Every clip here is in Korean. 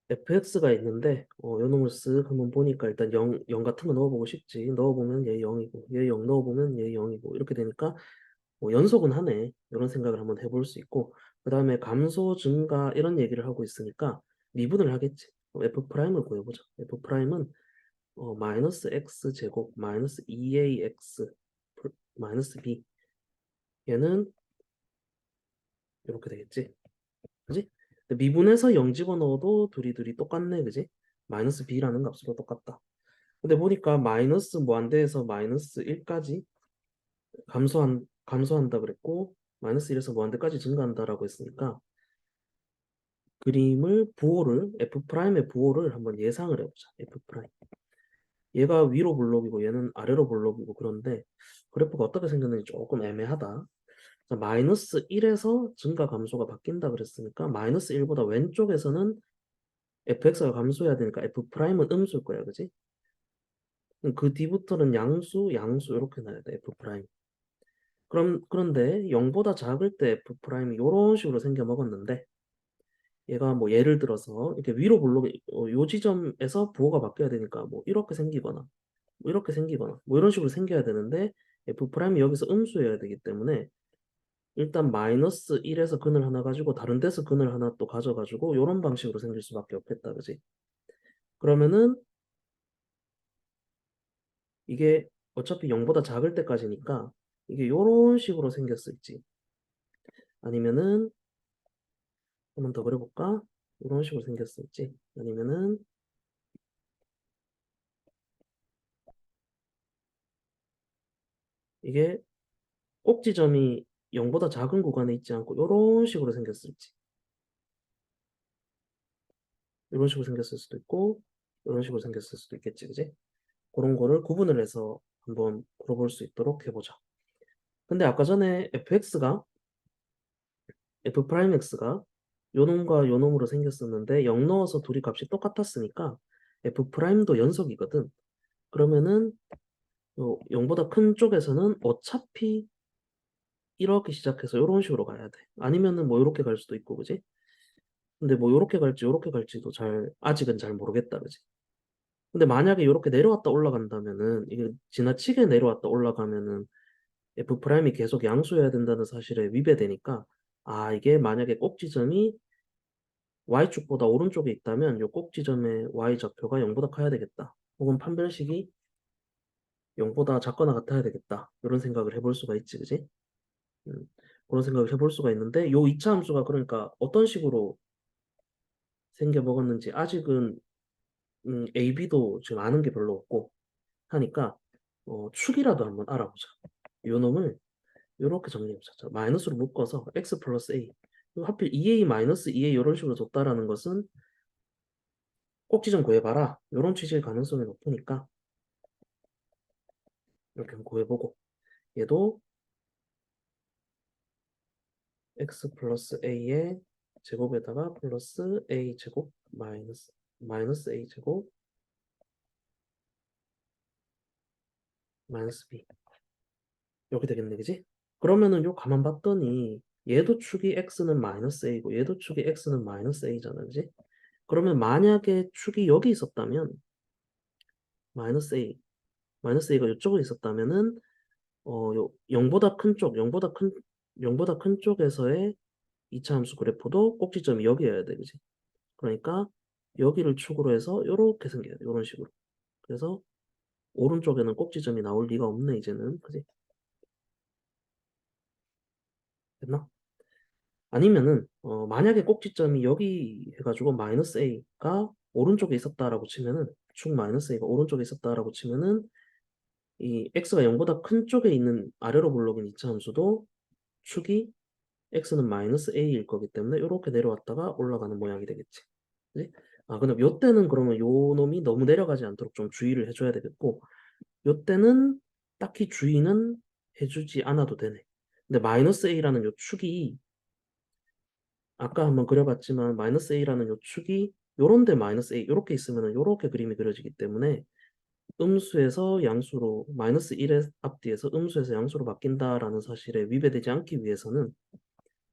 fx가 있는데 요 놈을 쓱 한번 보니까 일단 0 같은 거 넣어보고 싶지. 넣어보면 얘 0이고 얘 0 넣어보면 얘 0이고 이렇게 되니까 연속은 하네. 이런 생각을 한번 해볼 수 있고 그 다음에 감소 증가 이런 얘기를 하고 있으니까 미분을 하겠지. f'을 구해보자. f'은 마이너스 x 제곱 마이너스 2ax 마이너스 b 얘는 이렇게 되겠지. 그지? 근데 미분해서 0 집어넣어도 둘이 똑같네. 그지? 마이너스 b라는 값으로 똑같다. 근데 보니까 마이너스 무한대에서 마이너스 1까지 감소한다 그랬고 마이너스 1에서 무한대까지 증가한다라고 했으니까 그림을 부호를 f'의 부호를 한번 예상을 해보자. f'. 얘가 위로 블록이고 얘는 아래로 블록이고 그런데 그래프가 어떻게 생겼는지 조금 애매하다. 자, 마이너스 1에서 증가 감소가 바뀐다 그랬으니까 마이너스 1보다 왼쪽에서는 fx가 감소해야 되니까 f'은 음수일 거야. 그지? 그럼 그 뒤부터는 양수 이렇게 놔야 돼. f'. 그런데 0보다 작을 때 f'이 이런 식으로 생겨 먹었는데 얘가 뭐 예를 들어서 이렇게 위로 블록 요 지점에서 부호가 바뀌어야 되니까 뭐 이렇게 생기거나 뭐 이렇게 생기거나 뭐 이런 식으로 생겨야 되는데 f'이 여기서 음수여야 되기 때문에 일단 마이너스 1에서 근을 하나 가지고 다른 데서 근을 하나 또 가져가지고 이런 방식으로 생길 수밖에 없겠다. 그지? 그러면은 이게 어차피 0보다 작을 때까지니까 이게 이런 식으로 생겼을지 아니면은 한번 더 그려볼까? 이런 식으로 생겼을지 아니면은 이게 꼭지점이 0보다 작은 구간에 있지 않고 이런 식으로 생겼을지 이런 식으로 생겼을 수도 있고 이런 식으로 생겼을 수도 있겠지. 그지? 그런 거를 구분을 해서 한번 풀어볼 수 있도록 해보자. 근데 아까 전에 f'x가 요 놈과 요 놈으로 생겼었는데 0 넣어서 둘이 값이 똑같았으니까 f'도 연속이거든. 그러면은 요 0보다 큰 쪽에서는 어차피 이렇게 시작해서 이런 식으로 가야 돼. 아니면은 뭐 이렇게 갈 수도 있고, 그지? 근데 뭐 이렇게 갈지 이렇게 갈지도 아직은 잘 모르겠다, 그지? 근데 만약에 이렇게 내려왔다 올라간다면은 이게 지나치게 내려왔다 올라가면은 f'이 계속 양수여야 된다는 사실에 위배되니까 이게 만약에 꼭지점이 y축보다 오른쪽에 있다면 요 꼭지점의 y좌표가 0보다 커야 되겠다. 혹은 판별식이 0보다 작거나 같아야 되겠다. 이런 생각을 해볼 수가 있지, 그지? 음, 그런 생각을 해볼 수가 있는데 요 2차 함수가 그러니까 어떤 식으로 생겨 먹었는지 아직은 A, B도 지금 아는 게 별로 없고 하니까 축이라도 한번 알아보자. 요 놈을 요렇게 정리해보자. 자, 마이너스로 묶어서 x 플러스 a. 하필 2a 마이너스 2a 이런 식으로 줬다라는 것은 꼭지점 구해봐라. 요런 취지의 가능성이 높으니까 이렇게 한번 구해보고 얘도 x 플러스 a의 제곱에다가 플러스 a 제곱 마이너스 a 제곱 마이너스 b 이렇게 되겠네. 그지? 그러면은 요 가만 봤더니 얘도 축이 x는 마이너스 a고 얘도 축이 x는 마이너스 a잖아. 그지? 그러면 만약에 축이 여기 있었다면 마이너스 a 마이너스 a가 이쪽에 있었다면은 0보다 큰 쪽, 0보다 큰 쪽에서의 2차 함수 그래프도 꼭지점이 여기여야 돼. 그지? 그러니까 여기를 축으로 해서 요렇게 생겨요. 요런 식으로. 그래서 오른쪽에는 꼭지점이 나올 리가 없네, 이제는. 그지? 됐나? 아니면은 만약에 꼭지점이 여기 해가지고 마이너스 a가 오른쪽에 있었다라고 치면은 축 마이너스 a가 오른쪽에 있었다라고 치면은 이 x가 0보다 큰 쪽에 있는 아래로 블록인 2차 함수도 축이 x는 마이너스 a일 거기 때문에 이렇게 내려왔다가 올라가는 모양이 되겠지. 그지? 근데 요 때는 그러면 요 놈이 너무 내려가지 않도록 좀 주의를 해줘야 되겠고 요 때는 딱히 주의는 해주지 않아도 되네. 근데 마이너스 a라는 요 축이 아까 한번 그려봤지만 마이너스 a라는 요 축이 요런데 마이너스 a 요렇게 있으면은 요렇게 그림이 그려지기 때문에 음수에서 양수로 마이너스 1의 앞뒤에서 음수에서 양수로 바뀐다라는 사실에 위배되지 않기 위해서는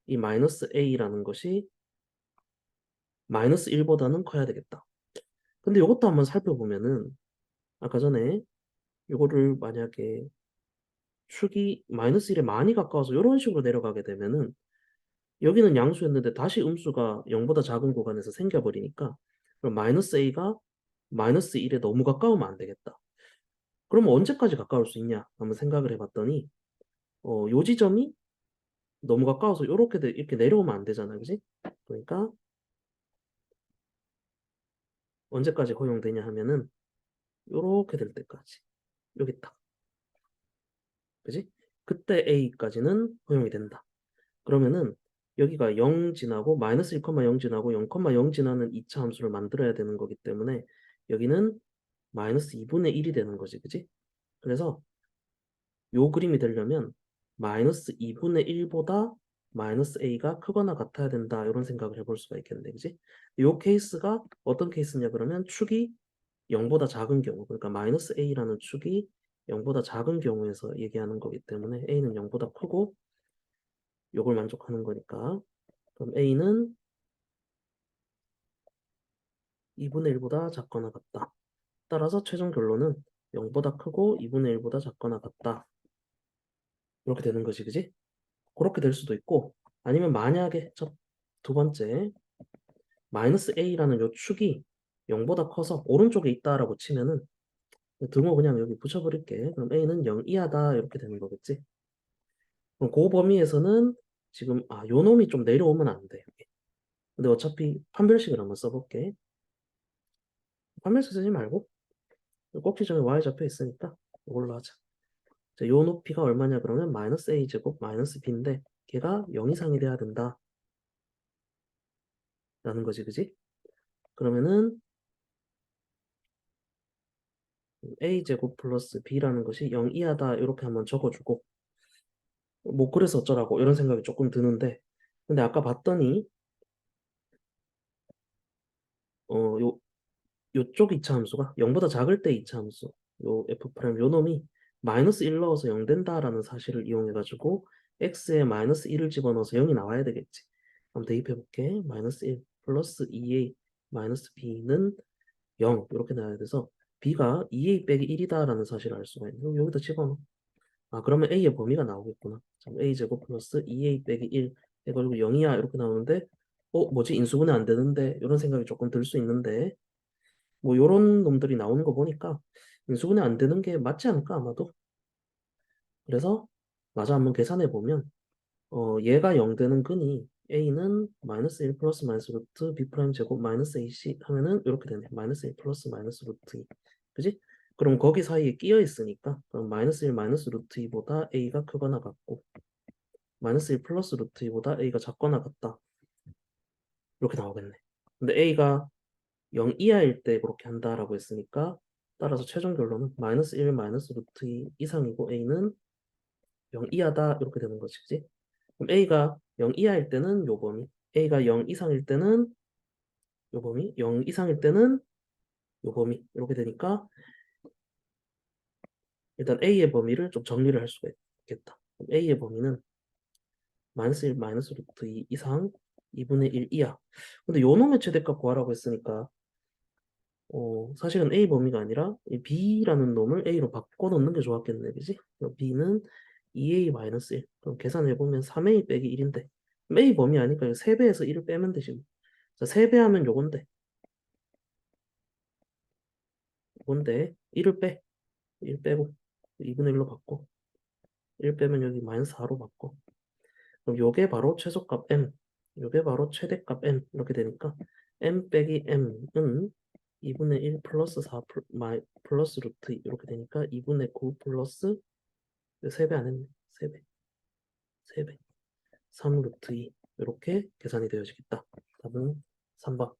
이 마이너스 a라는 것이 마이너스 1보다는 커야 되겠다. 근데 이것도 한번 살펴보면은 아까 전에 이거를 만약에 축이 마이너스 1에 많이 가까워서 이런 식으로 내려가게 되면은 여기는 양수였는데 다시 음수가 0보다 작은 구간에서 생겨버리니까 그럼 마이너스 a가 마이너스 1에 너무 가까우면 안 되겠다. 그럼 언제까지 가까울 수 있냐? 한번 생각을 해봤더니 요 지점이 너무 가까워서 요렇게 이렇게 내려오면 안 되잖아, 그지? 그러니까 언제까지 허용되냐 하면은 요렇게 될 때까지 여기 딱, 그지? 그때 a까지는 허용이 된다. 그러면은 여기가 0 지나고 마이너스 1,0 지나고 0,0 지나는 2차 함수를 만들어야 되는 거기 때문에 여기는 마이너스 2분의 1이 되는 거지, 그지? 그래서 요 그림이 되려면 마이너스 2분의 1보다 마이너스 a가 크거나 같아야 된다 이런 생각을 해볼 수가 있겠네, 그지? 요 케이스가 어떤 케이스냐 그러면 축이 0보다 작은 경우, 그러니까 마이너스 a라는 축이 0보다 작은 경우에서 얘기하는 거기 때문에 a는 0보다 크고 요걸 만족하는 거니까 그럼 a는 2분의 1보다 작거나 같다. 따라서 최종 결론은 0보다 크고 2분의 1보다 작거나 같다. 이렇게 되는 거지, 그지? 그렇게 될 수도 있고 아니면 만약에 두 번째 마이너스 a라는 요 축이 0보다 커서 오른쪽에 있다라고 치면은 등호 그냥 여기 붙여버릴게. 그럼 a는 0 이하다 이렇게 되는 거겠지. 그럼 그 범위에서는 지금 요 놈이 좀 내려오면 안 돼. 여기. 근데 어차피 판별식을 한번 써볼게. 판별식 쓰지 말고 꼭지 점에 y 잡혀 있으니까 이걸로 하자. 자, 요 높이가 얼마냐 그러면 마이너스 a 제곱 마이너스 b인데 걔가 0 이상이 돼야 된다 라는 거지, 그지? 그러면은 a제곱 플러스 b라는 것이 0 이하다 이렇게 한번 적어주고 뭐 그래서 어쩌라고 이런 생각이 조금 드는데 근데 아까 봤더니 요 요쪽 이차 함수가 0보다 작을 때 이차 함수 요 f 프라임 요 놈이 마이너스 1 넣어서 0 된다라는 사실을 이용해 가지고 x에 마이너스 1을 집어넣어서 0이 나와야 되겠지. 한번 대입해 볼게. 마이너스 1 플러스 2a 마이너스 b는 0 이렇게 나와야 돼서 b가 2a 빼기 1이다라는 사실을 알 수가 있는 여기다 집어넣어. 그러면 a의 범위가 나오겠구나. 자, a제곱 플러스 2a 빼기 1 해가지고 0이야 이렇게 나오는데 뭐지 인수분해 안 되는데 이런 생각이 조금 들 수 있는데 뭐 요런 놈들이 나오는 거 보니까 인수분해 안 되는 게 맞지 않을까 아마도. 그래서 마저 한번 계산해 보면 얘가 0 되는 근이 a는 마이너스 1 플러스 마이너스 루트 b 프라임 제곱 마이너스 ac 하면은 이렇게 되네. 마이너스 1 플러스 마이너스 루트 2. 그지? 그럼 거기 사이에 끼어 있으니까 그럼 마이너스 1 마이너스 루트 2보다 a가 크거나 같고 마이너스 1 플러스 루트 2보다 a가 작거나 같다. 이렇게 나오겠네. 근데 a가 0 이하일 때 그렇게 한다라고 했으니까 따라서 최종 결론은 마이너스 1 마이너스 루트 2 이상이고 a는 0 이하다 이렇게 되는 거지, 그지? 그럼 a가 0 이하일 때는 요 범위, a가 0 이상일 때는 요 범위, 0 이상일 때는 요 범위 이렇게 되니까 일단 a의 범위를 좀 정리를 할 수가 있겠다. 그럼 a의 범위는 마이너스 1 마이너스 루트 2 이상 2분의 1 이하. 근데 요 놈의 최대값 구하라고 했으니까 사실은 A 범위가 아니라 이 B라는 놈을 A로 바꿔 놓는 게 좋았겠네, 그지? 그럼 B는 2A-1. 그럼 계산해보면 3A 빼기 1인데, A 범위 아니까 3배에서 1을 빼면 되지. 뭐. 자, 3배 하면 요건데, 1을 빼. 1 빼고, 2분의 1로 바꿔. 1 빼면 여기 마이너스 4로 바꿔. 그럼 요게 바로 최소값 M, 요게 바로 최대값 M, 이렇게 되니까, M 빼기 M은 2분의 1 플러스 4 플러스 루트 2 이렇게 되니까 2분의 9 플러스 3배 안 했네. 3배. 3배. 3 루트 2 이렇게 계산이 되어지겠다. 답은 3번.